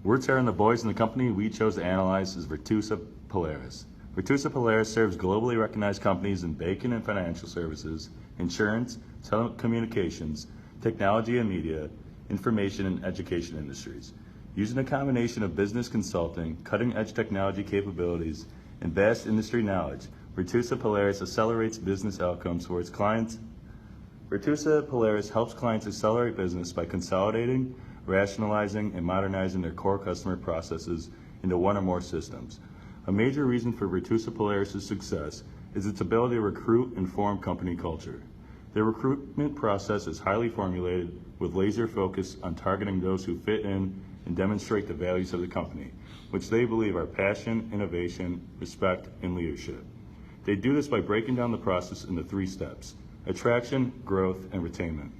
We're Tara and the boys in the company we chose to analyze is VirtusaPolaris. VirtusaPolaris serves globally recognized companies in banking and financial services, insurance, telecommunications, technology and media, information and education industries. Using a combination of business consulting, cutting-edge technology capabilities, and vast industry knowledge, VirtusaPolaris accelerates business outcomes for its clients. VirtusaPolaris helps clients accelerate business by consolidating, rationalizing, and modernizing their core customer processes into one or more systems. A major reason for VirtusaPolaris' success is its ability to recruit and form company culture. Their recruitment process is highly formulated with laser focus on targeting those who fit in and demonstrate the values of the company, which they believe are passion, innovation, respect, and leadership. They do this by breaking down the process into 3 steps: attraction, growth, and retainment.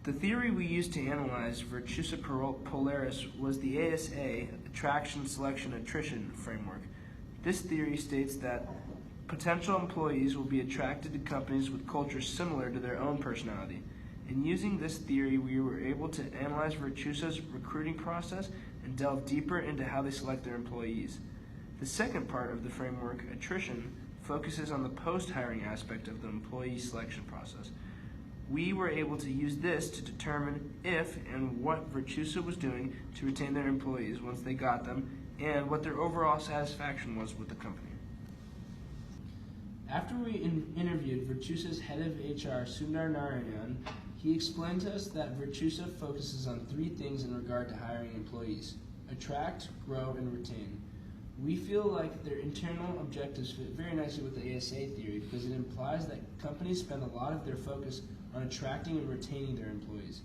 The theory we used to analyze VirtusaPolaris was the ASA, Attraction-Selection-Attrition framework. This theory states that potential employees will be attracted to companies with cultures similar to their own personality. In using this theory, we were able to analyze Virtusa's recruiting process and delve deeper into how they select their employees. The second part of the framework, attrition, focuses on the post-hiring aspect of the employee selection process. We were able to use this to determine if and what Virtusa was doing to retain their employees once they got them, and what their overall satisfaction was with the company. After we interviewed Virtusa's head of HR, Sundar Narayan, he explained to us that Virtusa focuses on 3 things in regard to hiring employees: attract, grow, and retain. We feel like their internal objectives fit very nicely with the ASA theory because it implies that companies spend a lot of their focus on attracting and retaining their employees.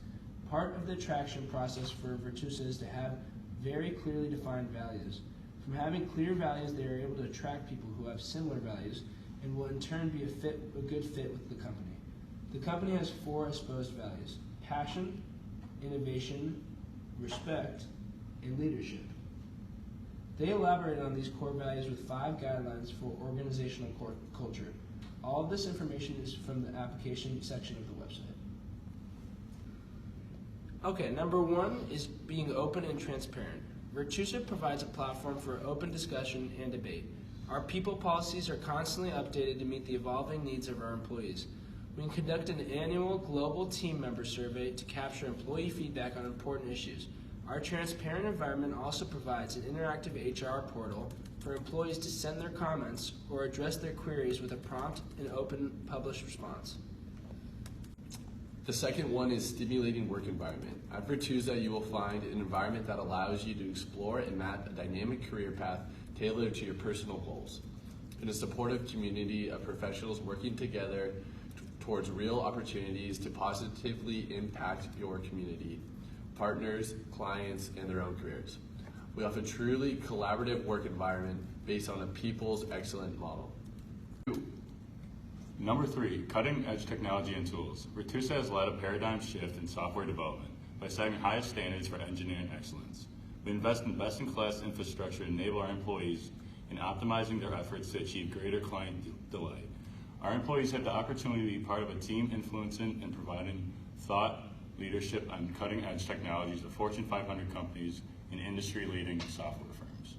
Part of the attraction process for Virtusa is to have very clearly defined values. From having clear values, they are able to attract people who have similar values and will in turn be a good fit with the company. The company has 4 espoused values: passion, innovation, respect, and leadership. They elaborate on these core values with 5 guidelines for organizational culture. All of this information is from the application section of the website. Okay, number 1 is being open and transparent. Virtusa provides a platform for open discussion and debate. Our people policies are constantly updated to meet the evolving needs of our employees. We conduct an annual global team member survey to capture employee feedback on important issues. Our transparent environment also provides an interactive HR portal for employees to send their comments or address their queries with a prompt and open published response. The second one is stimulating work environment. At Virtusa, you will find an environment that allows you to explore and map a dynamic career path tailored to your personal goals. In a supportive community of professionals working together towards real opportunities to positively impact your community, partners, clients, and their own careers. We offer a truly collaborative work environment based on a people's excellent model. Number 3, cutting-edge technology and tools. Virtusa has led a paradigm shift in software development by setting highest standards for engineering excellence. We invest in best-in-class infrastructure to enable our employees in optimizing their efforts to achieve greater client delight. Our employees have the opportunity to be part of a team influencing and providing thought leadership on cutting-edge technologies of Fortune 500 companies and industry-leading software firms.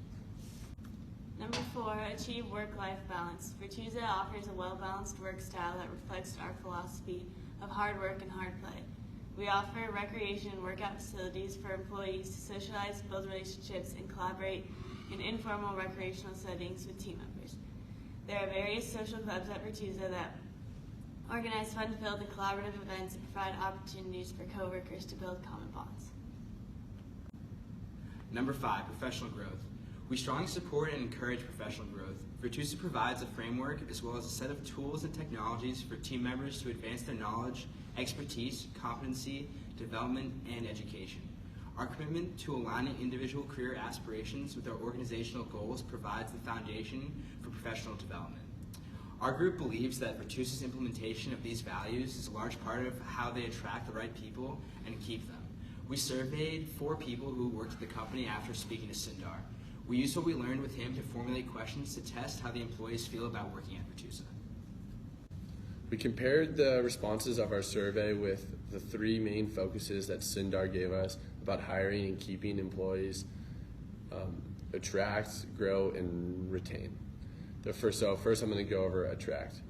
Number 4, achieve work-life balance. Virtusa offers a well-balanced work style that reflects our philosophy of hard work and hard play. We offer recreation and workout facilities for employees to socialize, build relationships, and collaborate in informal recreational settings with team members. There are various social clubs at Virtusa that organize fun-filled and collaborative events and provide opportunities for coworkers to build common bonds. Number 5, professional growth. We strongly support and encourage professional growth. Virtusa provides a framework as well as a set of tools and technologies for team members to advance their knowledge, expertise, competency, development, and education. Our commitment to aligning individual career aspirations with our organizational goals provides the foundation for professional development. Our group believes that Virtusa's implementation of these values is a large part of how they attract the right people and keep them. We surveyed 4 people who worked at the company after speaking to Sundar. We used what we learned with him to formulate questions to test how the employees feel about working at Virtusa. We compared the responses of our survey with the three main focuses that Sundar gave us about hiring and keeping employees: attract, grow, and retain. First I'm going to go over attract.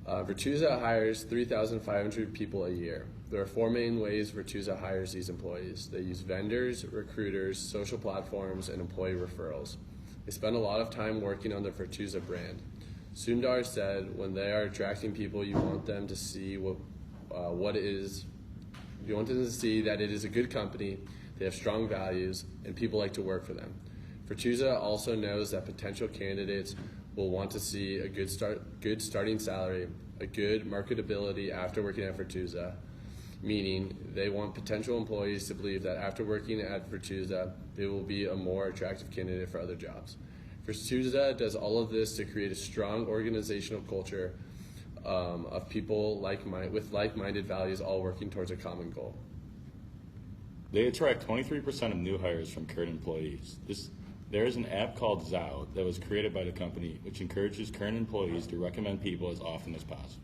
Virtusa hires 3,500 people a year. There are four main ways Virtusa hires these employees. They use vendors, recruiters, social platforms, and employee referrals. They spend a lot of time working on the Virtusa brand. Sundar said, when they are attracting people, you want them to see you want them to see that it is a good company, they have strong values, and people like to work for them. Virtusa also knows that potential candidates will want to see a good starting salary, a good marketability after working at Virtusa, meaning they want potential employees to believe that after working at Virtusa, they will be a more attractive candidate for other jobs. Virtusa does all of this to create a strong organizational culture of people with like-minded values, all working towards a common goal. They attract 23% of new hires from current employees. There is an app called Zao that was created by the company, which encourages current employees to recommend people as often as possible.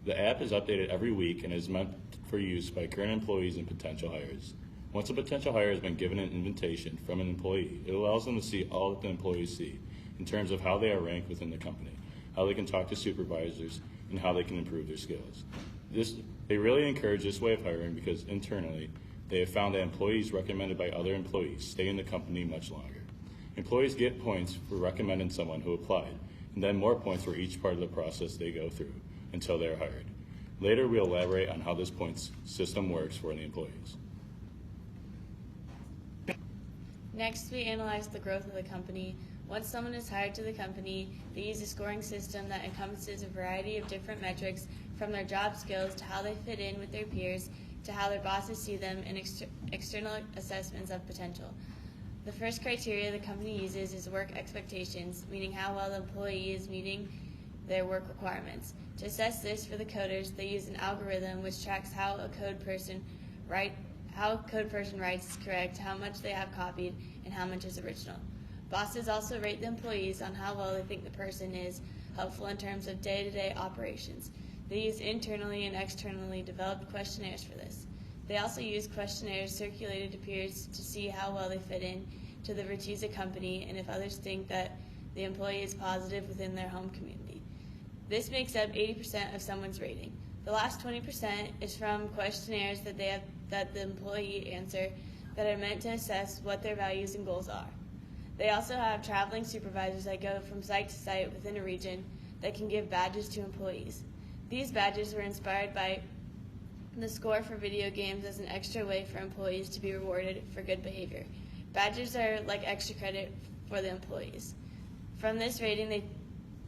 The app is updated every week and is meant for use by current employees and potential hires. Once a potential hire has been given an invitation from an employee, it allows them to see all that the employees see in terms of how they are ranked within the company, how they can talk to supervisors, and how they can improve their skills. They really encourage this way of hiring because internally, they have found that employees recommended by other employees stay in the company much longer. Employees get points for recommending someone who applied, and then more points for each part of the process they go through until they are hired. Later, we'll elaborate on how this points system works for the employees. Next, we analyze the growth of the company. Once someone is hired to the company, they use a scoring system that encompasses a variety of different metrics, from their job skills to how they fit in with their peers to how their bosses see them, and external assessments of potential. The first criteria the company uses is work expectations, meaning how well the employee is meeting their work requirements. To assess this for the coders, they use an algorithm which tracks how a code person writes is correct, how much they have copied, and how much is original. Bosses also rate the employees on how well they think the person is helpful in terms of day-to-day operations. They use internally and externally developed questionnaires for this. They also use questionnaires circulated to peers to see how well they fit in to the Virtusa company and if others think that the employee is positive within their home community. This makes up 80% of someone's rating. The last 20% is from questionnaires that the employee answer that are meant to assess what their values and goals are. They also have traveling supervisors that go from site to site within a region that can give badges to employees. These badges were inspired by the score for video games as an extra way for employees to be rewarded for good behavior. Badges are like extra credit for the employees. From this rating, they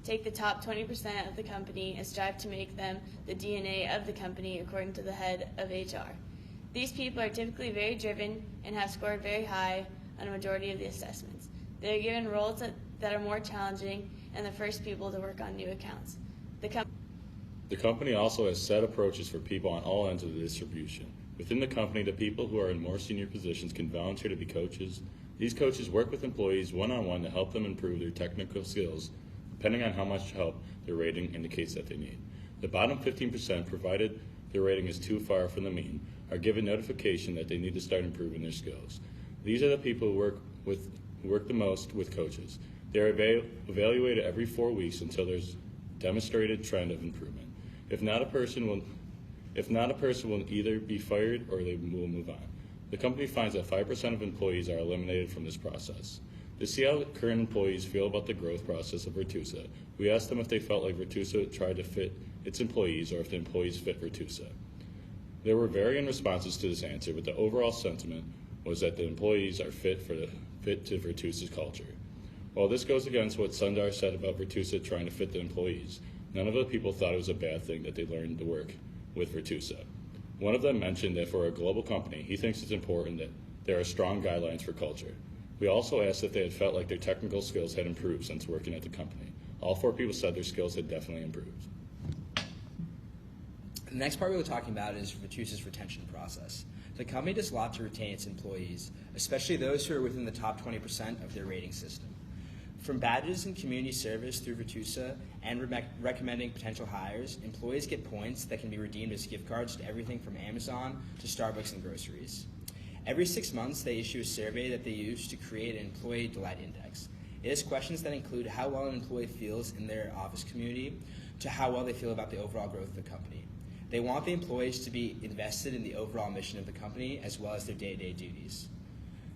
take the top 20% of the company and strive to make them the DNA of the company according to the head of HR. These people are typically very driven and have scored very high on a majority of the assessments. They are given roles that are more challenging and the first people to work on new accounts. The company also has set approaches for people on all ends of the distribution. Within the company, the people who are in more senior positions can volunteer to be coaches. These coaches work with employees one-on-one to help them improve their technical skills, depending on how much help their rating indicates that they need. The bottom 15%, provided their rating is too far from the mean, are given notification that they need to start improving their skills. These are the people who work the most with coaches. They are evaluated every 4 weeks until there's demonstrated trend of improvement. If not, a person will either be fired or they will move on. The company finds that 5% of employees are eliminated from this process. To see how current employees feel about the growth process of Virtusa, we asked them if they felt like Virtusa tried to fit its employees or if the employees fit Virtusa. There were varying responses to this answer, but the overall sentiment was that the employees are fit to Virtusa's culture. While this goes against what Sundar said about Virtusa trying to fit the employees, none of the people thought it was a bad thing that they learned to work with Virtusa. One of them mentioned that for a global company, he thinks it's important that there are strong guidelines for culture. We also asked if they had felt like their technical skills had improved since working at the company. All 4 people said their skills had definitely improved. The next part we were talking about is Virtusa's retention process. The company does a lot to retain its employees, especially those who are within the top 20% of their rating system. From badges and community service through Virtusa and recommending potential hires, employees get points that can be redeemed as gift cards to everything from Amazon to Starbucks and groceries. Every 6 months, they issue a survey that they use to create an Employee Delight Index. It has questions that include how well an employee feels in their office community to how well they feel about the overall growth of the company. They want the employees to be invested in the overall mission of the company as well as their day-to-day duties.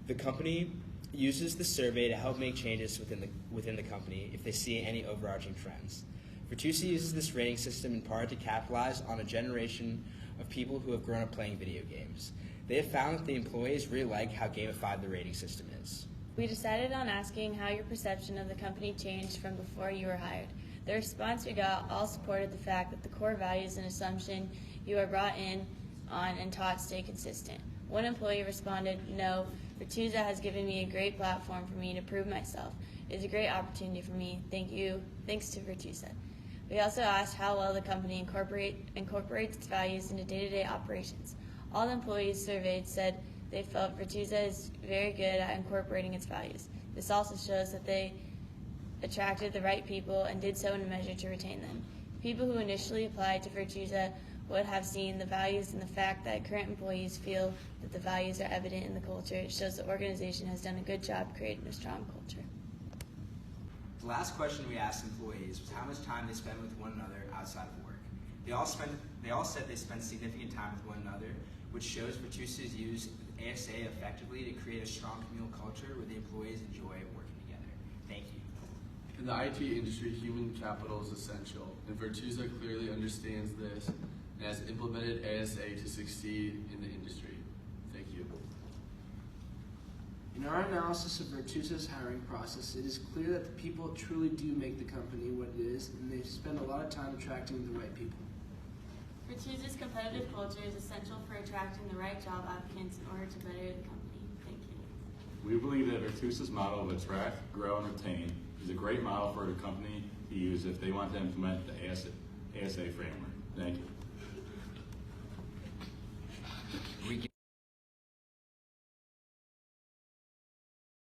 The company uses the survey to help make changes within the company if they see any overarching trends. Virtusa uses this rating system in part to capitalize on a generation of people who have grown up playing video games. They have found that the employees really like how gamified the rating system is. We decided on asking how your perception of the company changed from before you were hired. The response we got all supported the fact that the core values and assumption you are brought in on and taught stay consistent. One employee responded, "No, Virtusa has given me a great platform for me to prove myself. It is a great opportunity for me. Thank you. Thanks to Virtusa." We also asked how well the company incorporates its values into day-to-day operations. All the employees surveyed said they felt Virtusa is very good at incorporating its values. This also shows that they attracted the right people and did so in a measure to retain them. People who initially applied to Virtusa would have seen the values and the fact that current employees feel that the values are evident in the culture. It shows the organization has done a good job creating a strong culture. The last question we asked employees was how much time they spend with one another outside of work. They all said they spend significant time with one another, which shows Virtusa's use ASA effectively to create a strong communal culture where the employees enjoy working together. Thank you. In the IT industry, human capital is essential, and Virtusa clearly understands this and has implemented ASA to succeed in the industry. Thank you. In our analysis of Virtusa's hiring process, it is clear that the people truly do make the company what it is, and they spend a lot of time attracting the right people. Virtusa's competitive culture is essential for attracting the right job applicants in order to better the company. Thank you. We believe that Virtusa's model of attract, grow, and retain is a great model for the company to use if they want to implement the ASA framework. Thank you.